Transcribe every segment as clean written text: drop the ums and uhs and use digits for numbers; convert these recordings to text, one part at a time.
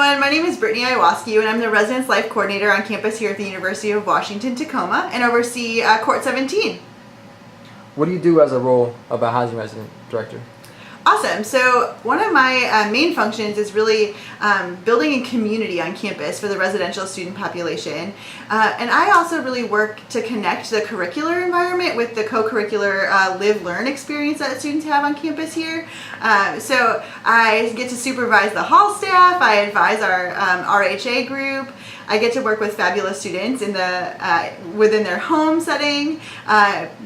everyone, my name is Brittany Iwaski and I'm the Residence Life Coordinator on campus here at the University of Washington, Tacoma, and oversee Court 17. What do you do as a role of a housing resident director? Awesome. So one of my main functions is really building a community on campus for the residential student population. And I also really work to connect the curricular environment with the co-curricular live-learn experience that students have on campus here. So I get to supervise the hall staff, I advise our RHA group, I get to work with fabulous students in within their home setting,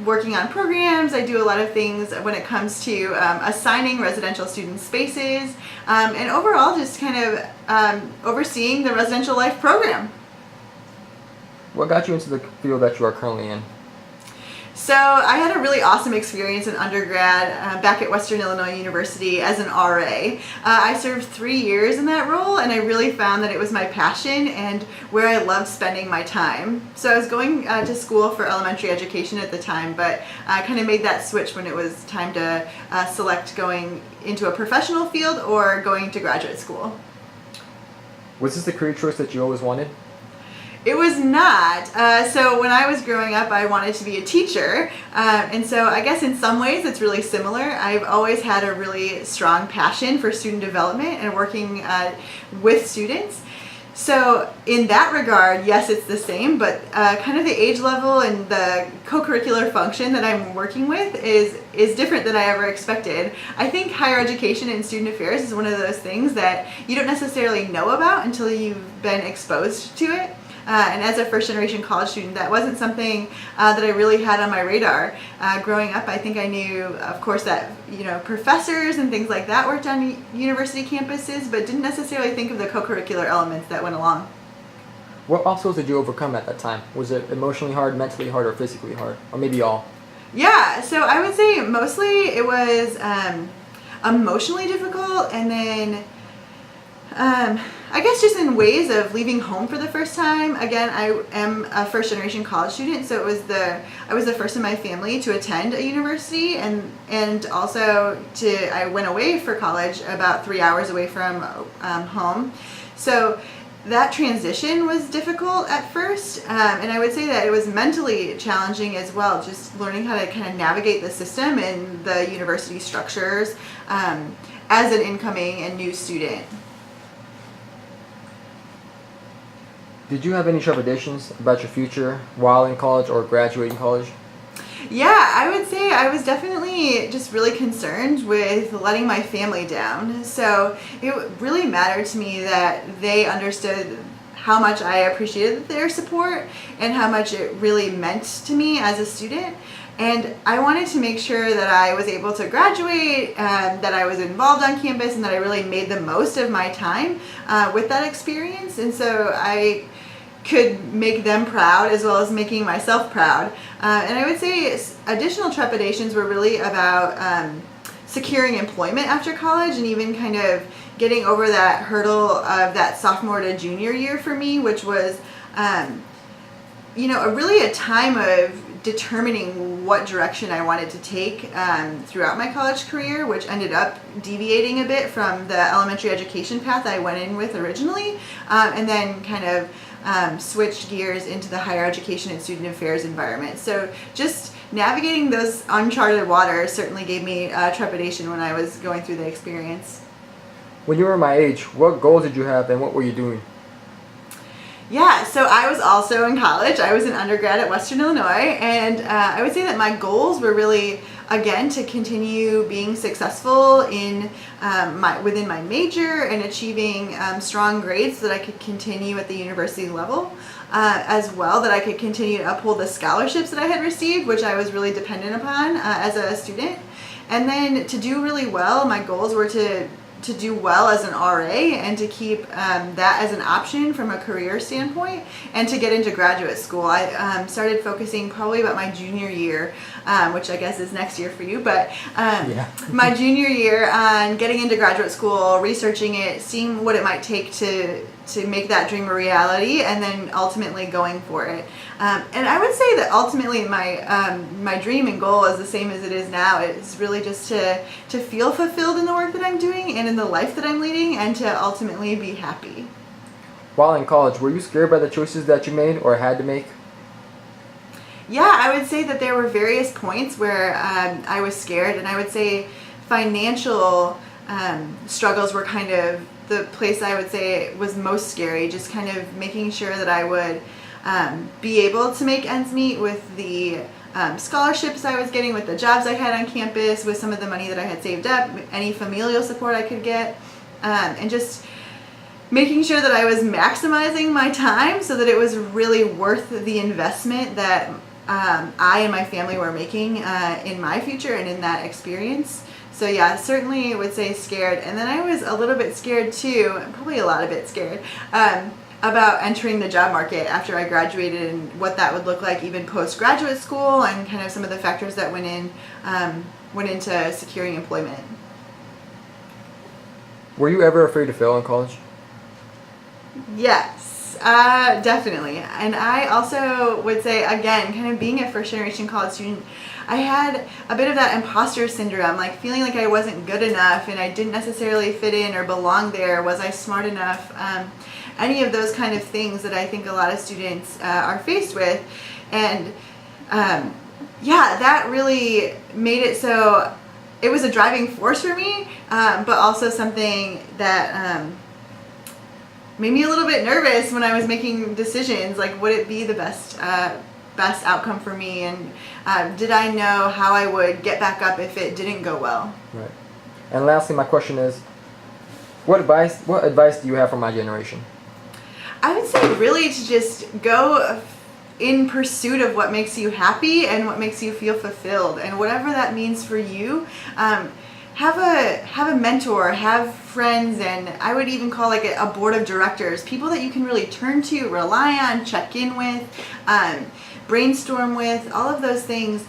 working on programs. I do a lot of things when it comes to assigning residential student spaces, and overall just kind of overseeing the residential life program. What got you into the field that you are currently in? So I had a really awesome experience in undergrad back at Western Illinois University as an RA. I served 3 years in that role, and I really found that it was my passion and where I loved spending my time. So I was going to school for elementary education at the time, but I kind of made that switch when it was time to select going into a professional field or going to graduate school. Was this the career choice that you always wanted? It was not. So when I was growing up, I wanted to be a teacher. And so I guess in some ways it's really similar. I've always had a really strong passion for student development and working with students. So in that regard, yes, it's the same, but kind of the age level and the co-curricular function that I'm working with is different than I ever expected. I think higher education and student affairs is one of those things that you don't necessarily know about until you've been exposed to it. And as a first-generation college student, that wasn't something that I really had on my radar. Growing up, I think I knew, of course, that professors and things like that worked on university campuses, but didn't necessarily think of the co-curricular elements that went along. What obstacles did you overcome at that time? Was it emotionally hard, mentally hard, or physically hard? Or maybe all? Yeah, so I would say mostly it was emotionally difficult, and then I guess just in ways of leaving home for the first time. Again, I am a first generation college student, so I was the first in my family to attend a university, and also I went away for college about 3 hours away from home. So that transition was difficult at first, and I would say that it was mentally challenging as well, just learning how to kind of navigate the system and the university structures as an incoming and new student. Did you have any trepidations about your future while in college or graduating college? Yeah, I would say I was definitely just really concerned with letting my family down. So it really mattered to me that they understood how much I appreciated their support and how much it really meant to me as a student. And I wanted to make sure that I was able to graduate, that I was involved on campus, and that I really made the most of my time with that experience. And so I could make them proud as well as making myself proud. And I would say additional trepidations were really about securing employment after college, and even kind of getting over that hurdle of that sophomore to junior year for me, which was really a time of determining what direction I wanted to take throughout my college career, which ended up deviating a bit from the elementary education path I went in with originally, and then kind of switched gears into the higher education and student affairs environment. So just navigating those uncharted waters certainly gave me trepidation when I was going through the experience. When you were my age, what goals did you have and what were you doing? Yeah, so I was also in college. I was an undergrad at Western Illinois, and I would say that my goals were really, again, to continue being successful in within my major and achieving strong grades so that I could continue at the university level, as well that I could continue to uphold the scholarships that I had received, which I was really dependent upon as a student. And then to do really well, my goals were to do well as an RA and to keep that as an option from a career standpoint, and to get into graduate school. I started focusing probably about my junior year, which I guess is next year for you, but my junior year on getting into graduate school, researching it, seeing what it might take to make that dream a reality, and then ultimately going for it. And I would say that ultimately my dream and goal is the same as it is now. It's really just to feel fulfilled in the work that I'm doing and in the life that I'm leading and to ultimately be happy. While in college, were you scared by the choices that you made or had to make? Yeah, I would say that there were various points where I was scared, and I would say financial struggles were kind of the place I would say was most scary, just kind of making sure that I would be able to make ends meet with the scholarships I was getting, with the jobs I had on campus, with some of the money that I had saved up, any familial support I could get, and just making sure that I was maximizing my time so that it was really worth the investment that I and my family were making in my future and in that experience. So yeah, certainly would say scared. And then I was a little bit scared too, probably a lot of bit scared, about entering the job market after I graduated and what that would look like even postgraduate school, and kind of some of the factors that went into securing employment. Were you ever afraid to fail in college? Yes, definitely. And I also would say, again, kind of being a first generation college student, I had a bit of that imposter syndrome, like feeling like I wasn't good enough and I didn't necessarily fit in or belong there. Was I smart enough? Any of those kind of things that I think a lot of students are faced with. And yeah, that really made it so it was a driving force for me, but also something that made me a little bit nervous when I was making decisions, like would it be the best outcome for me, and did I know how I would get back up if it didn't go well. Right. And lastly, my question is, what advice do you have for my generation? I would say really to just go in pursuit of what makes you happy and what makes you feel fulfilled, and whatever that means for you. Have a mentor, have friends, and I would even call like a board of directors, people that you can really turn to, rely on, check in with, brainstorm with, all of those things,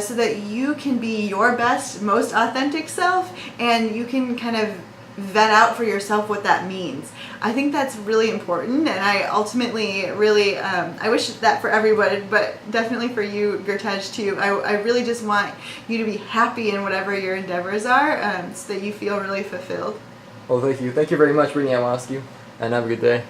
so that you can be your best, most authentic self, and you can kind of vet out for yourself what that means. I think that's really important, and I ultimately really, I wish that for everybody, but definitely for you, Gurtej, too. I really just want you to be happy in whatever your endeavors are, so that you feel really fulfilled. Well, thank you. Thank you very much, Brittany. I want to ask you, and have a good day.